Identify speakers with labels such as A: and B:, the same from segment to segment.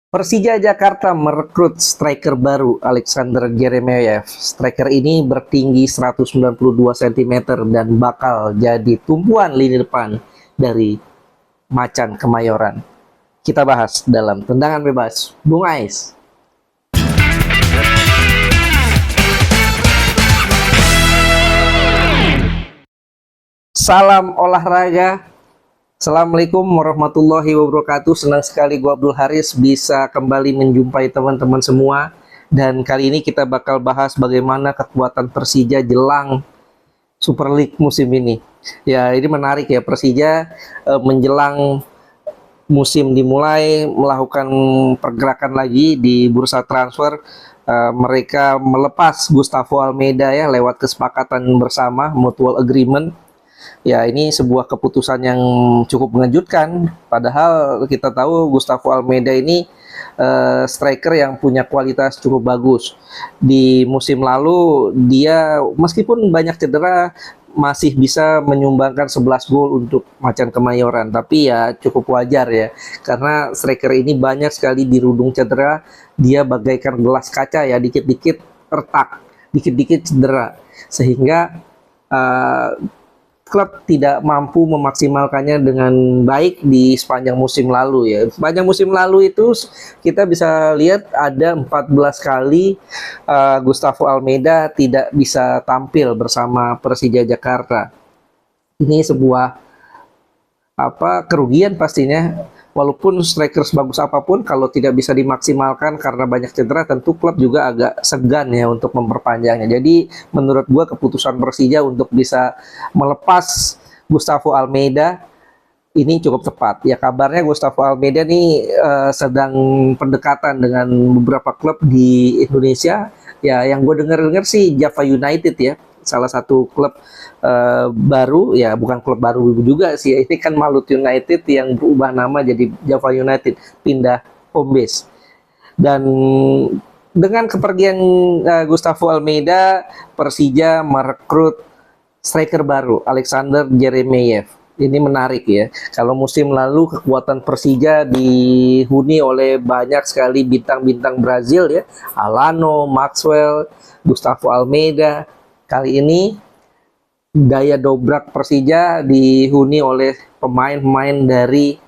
A: Persija Jakarta merekrut striker baru Alexander Jeremejeff. Striker ini bertinggi 192 cm dan bakal jadi tumpuan lini depan dari Macan Kemayoran. Kita bahas dalam tendangan bebas Bung Ais. Salam olahraga. Assalamualaikum warahmatullahi wabarakatuh. Senang sekali gue Abdul Haris bisa kembali menjumpai teman-teman semua. Dan kali ini kita bakal bahas bagaimana kekuatan Persija jelang Super League musim ini. Ya, ini menarik ya, Persija menjelang musim dimulai melakukan pergerakan lagi di bursa transfer. Mereka melepas Gustavo Almeida ya lewat kesepakatan bersama mutual agreement. Ya, ini sebuah keputusan yang cukup mengejutkan. Padahal kita tahu Gustavo Almeida ini striker yang punya kualitas cukup bagus. Di musim lalu dia meskipun banyak cedera masih bisa menyumbangkan 11 gol untuk Macan Kemayoran. Tapi ya cukup wajar ya. Karena striker ini banyak sekali dirundung cedera. Dia bagaikan gelas kaca ya, dikit-dikit retak, dikit-dikit cedera. Sehingga klub tidak mampu memaksimalkannya dengan baik di sepanjang musim lalu ya. Sepanjang musim lalu itu kita bisa lihat ada 14 kali Gustavo Almeida tidak bisa tampil bersama Persija Jakarta. Ini sebuah kerugian pastinya. Walaupun striker sebagus apapun kalau tidak bisa dimaksimalkan karena banyak cedera, tentu klub juga agak segan ya untuk memperpanjangnya. Jadi menurut gua keputusan Persija untuk bisa melepas Gustavo Almeida ini cukup tepat. Ya, kabarnya Gustavo Almeida nih sedang pendekatan dengan beberapa klub di Indonesia. Ya, yang gue dengar sih Java United ya, salah satu klub baru ya, bukan klub baru juga sih, ini kan Malut United yang berubah nama jadi Java United, pindah home base. Dan dengan kepergian Gustavo Almeida, Persija merekrut striker baru Alexander Jeremejeff. Ini menarik ya. Kalau musim lalu kekuatan Persija dihuni oleh banyak sekali bintang-bintang Brazil ya, Alano, Maxwell, Gustavo Almeida. Kali ini daya dobrak Persija dihuni oleh pemain-pemain dari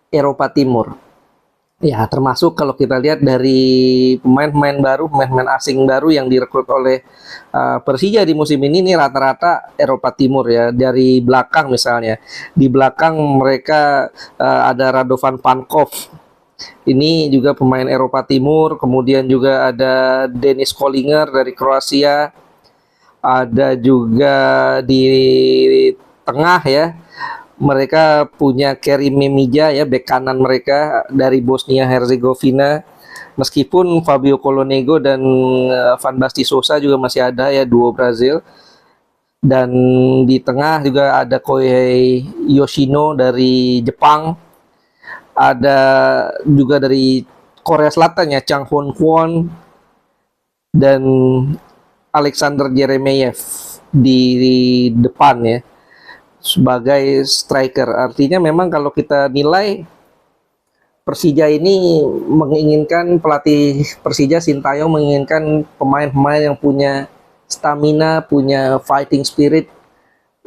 A: Eropa Timur. Ya, termasuk kalau kita lihat dari pemain-pemain baru, pemain-pemain asing baru yang direkrut oleh Persija di musim ini rata-rata Eropa Timur ya. Dari belakang misalnya, di belakang mereka ada Radovan Pankov. Ini juga pemain Eropa Timur. Kemudian juga ada Denis Kollinger dari Kroasia. Ada juga di tengah ya, mereka punya Kerim Memija ya, bek kanan mereka dari Bosnia Herzegovina. Meskipun Fabio Colonego dan Van Basten Sosa juga masih ada ya, duo Brazil. Dan di tengah juga ada Koei Yoshino dari Jepang. Ada juga dari Korea Selatan ya, Chang Hon Kwon dan Alexander Jeremejeff di depan ya sebagai striker. Artinya memang kalau kita nilai Persija ini menginginkan, pelatih Persija Sintayong menginginkan pemain-pemain yang punya stamina, punya fighting spirit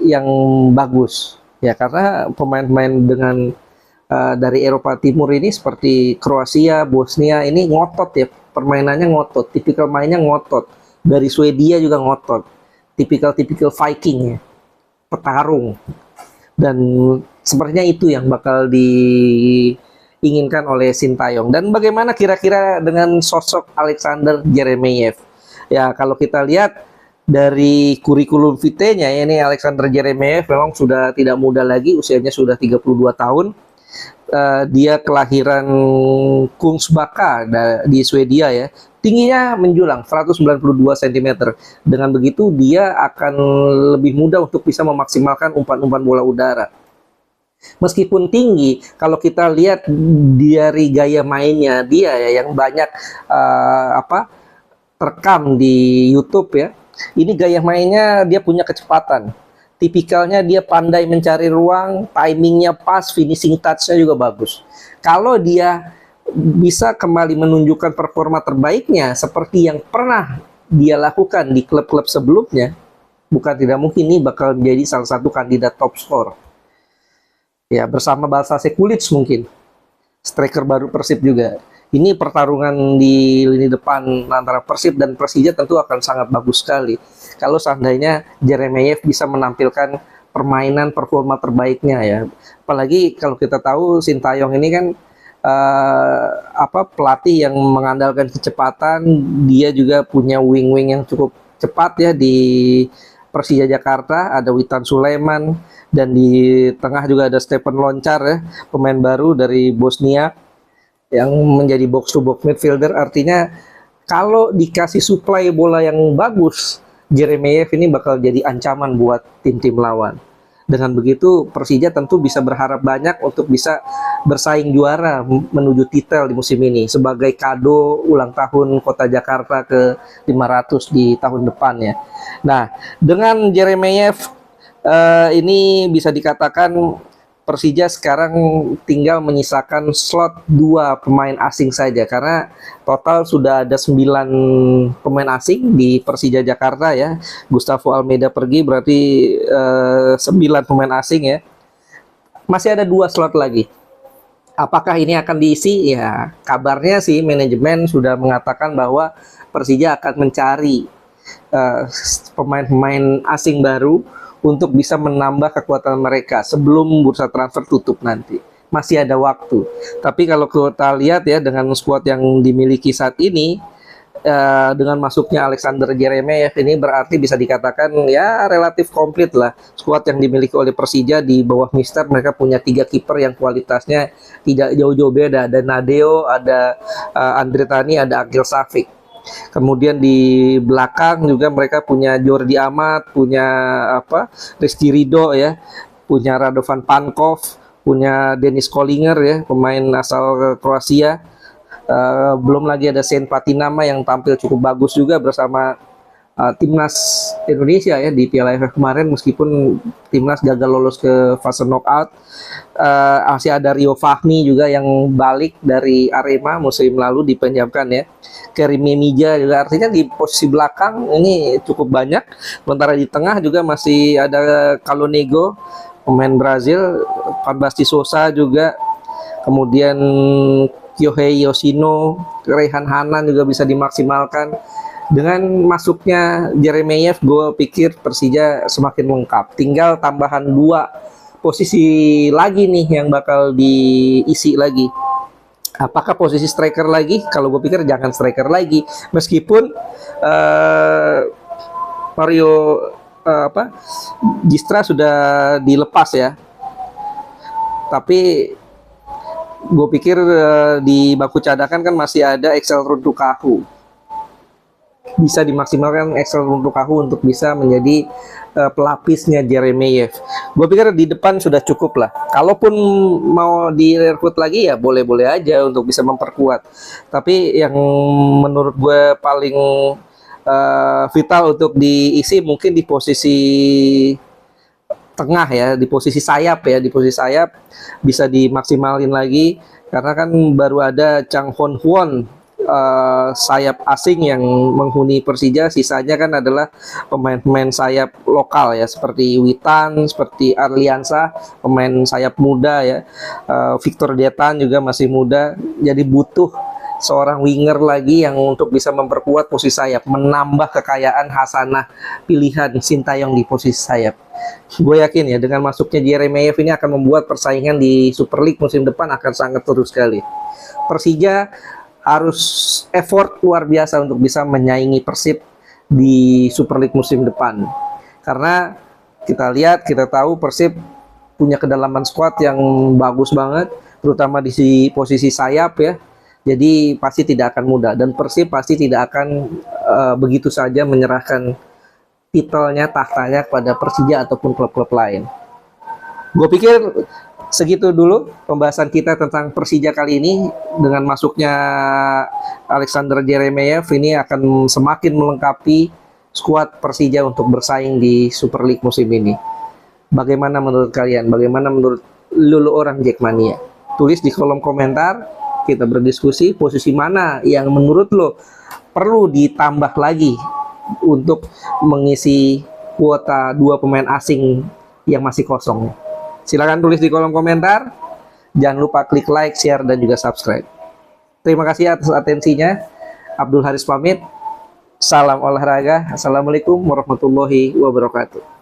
A: yang bagus ya, karena pemain-pemain dengan dari Eropa Timur ini seperti Kroasia, Bosnia ini ngotot ya, permainannya ngotot, tipikal mainnya ngotot. Dari Swedia juga ngotot, tipikal Viking ya, petarung. Dan sepertinya itu yang bakal diinginkan oleh Sintayong. Dan bagaimana kira-kira dengan sosok Alexander Jeremejeff? Ya, kalau kita lihat dari kurikulum vitae-nya ya, ini Alexander Jeremejeff memang sudah tidak muda lagi, usianya sudah 32 tahun. Dia kelahiran Kungsbacka di Swedia ya. Tingginya menjulang 192 cm. Dengan begitu dia akan lebih mudah untuk bisa memaksimalkan umpan-umpan bola udara. Meskipun tinggi, kalau kita lihat dari gaya mainnya dia ya, yang banyak terekam di YouTube ya. Ini gaya mainnya, dia punya kecepatan. Tipikalnya dia pandai mencari ruang, timingnya pas, finishing touch-nya juga bagus. Kalau dia bisa kembali menunjukkan performa terbaiknya seperti yang pernah dia lakukan di klub-klub sebelumnya, bukan tidak mungkin ini bakal menjadi salah satu kandidat top skor. Ya, bersama Balsa Sekulic mungkin, striker baru Persib juga. Ini pertarungan di lini depan antara Persib dan Persija tentu akan sangat bagus sekali. Kalau seandainya Jeremejeff bisa menampilkan permainan performa terbaiknya ya. Apalagi kalau kita tahu Sintayong ini kan pelatih yang mengandalkan kecepatan, dia juga punya wing-wing yang cukup cepat ya di Persija Jakarta, ada Witan Sulaiman, dan di tengah juga ada Stephen Loncar ya, pemain baru dari Bosnia yang menjadi box to box midfielder. Artinya kalau dikasih suplai bola yang bagus, Jeremejeff ini bakal jadi ancaman buat tim-tim lawan. Dengan begitu Persija tentu bisa berharap banyak untuk bisa bersaing juara menuju titel di musim ini sebagai kado ulang tahun Kota Jakarta ke 500 di tahun depan ya. Nah, dengan Jeremejeff ini bisa dikatakan Persija sekarang tinggal menyisakan slot 2 pemain asing saja, karena total sudah ada 9 pemain asing di Persija Jakarta ya. Gustavo Almeida pergi, berarti 9 pemain asing ya. Masih ada 2 slot lagi. Apakah ini akan diisi? Ya, kabarnya sih manajemen sudah mengatakan bahwa Persija akan mencari pemain-pemain asing baru untuk bisa menambah kekuatan mereka sebelum bursa transfer tutup nanti. Masih ada waktu. Tapi kalau kita lihat ya, dengan skuad yang dimiliki saat ini, dengan masuknya Alexander Jeremejeff ini berarti bisa dikatakan ya relatif komplit lah. Skuad yang dimiliki oleh Persija di bawah Mister, mereka punya 3 kiper yang kualitasnya tidak jauh-jauh beda. Ada Nadeo, ada Andre Tani, ada Akil Safik. Kemudian di belakang juga mereka punya Jordi Amat, punya Rizky Ridho ya, punya Radovan Pankov, punya Denis Kollinger ya, pemain asal Kroasia. Belum lagi ada Sen Patinama yang tampil cukup bagus juga bersama timnas Indonesia ya di Piala AFF kemarin, meskipun timnas gagal lolos ke fase knockout. Masih ada Rio Fahmi juga yang balik dari Arema musim lalu dipinjamkan ya. Kerim Memija juga, artinya di posisi belakang ini cukup banyak. Sementara di tengah juga masih ada Calonego, pemain Brazil, Van Basten Sosa juga, kemudian Kyohei Yoshino, Rehan Hanan juga bisa dimaksimalkan. Dengan masuknya Jeremejeff, gue pikir Persija semakin lengkap. Tinggal tambahan 2 posisi lagi nih yang bakal diisi lagi. Apakah posisi striker lagi? Kalau gue pikir jangan striker lagi. Meskipun Mario Gistra sudah dilepas ya. Tapi gue pikir di bangku cadangan kan masih ada Excel Runtukahu. Bisa dimaksimalkan Excel Runtukahu untuk bisa menjadi pelapisnya Jeremejeff. Gue pikir di depan sudah cukup lah. Kalaupun mau direkrut lagi ya boleh-boleh aja untuk bisa memperkuat. Tapi yang menurut gue paling vital untuk diisi mungkin di posisi tengah ya, di posisi sayap ya, di posisi sayap bisa dimaksimalin lagi karena kan baru ada Chang Hon Huon, sayap asing yang menghuni Persija. Sisanya kan adalah pemain-pemain sayap lokal ya, seperti Witan, seperti Arliansa, pemain sayap muda ya. Victor Detan juga masih muda, jadi butuh seorang winger lagi yang untuk bisa memperkuat posisi sayap, menambah kekayaan hasanah pilihan Sintayong di posisi sayap. Gue yakin ya dengan masuknya Jeremejeff ini akan membuat persaingan di Super League musim depan akan sangat seru sekali. Persija harus effort luar biasa untuk bisa menyaingi Persib di Super League musim depan. Karena kita lihat, kita tahu Persib punya kedalaman squad yang bagus banget, terutama di posisi sayap ya. Jadi pasti tidak akan mudah, dan Persib pasti tidak akan begitu saja menyerahkan titelnya, tahtanya kepada Persija ataupun klub-klub lain. Gue pikir segitu dulu pembahasan kita tentang Persija kali ini. Dengan masuknya Alexander Jeremejeff ini akan semakin melengkapi skuad Persija untuk bersaing di Super League musim ini. Bagaimana menurut kalian? Bagaimana menurut Lulu orang Jackmania? Tulis di kolom komentar. kita berdiskusi posisi mana yang menurut lo perlu ditambah lagi untuk mengisi kuota 2 pemain asing yang masih kosong. Silakan tulis di kolom komentar. Jangan lupa klik like, share, dan juga subscribe. Terima kasih atas atensinya. Abdul Haris pamit. Salam olahraga. Assalamualaikum warahmatullahi wabarakatuh.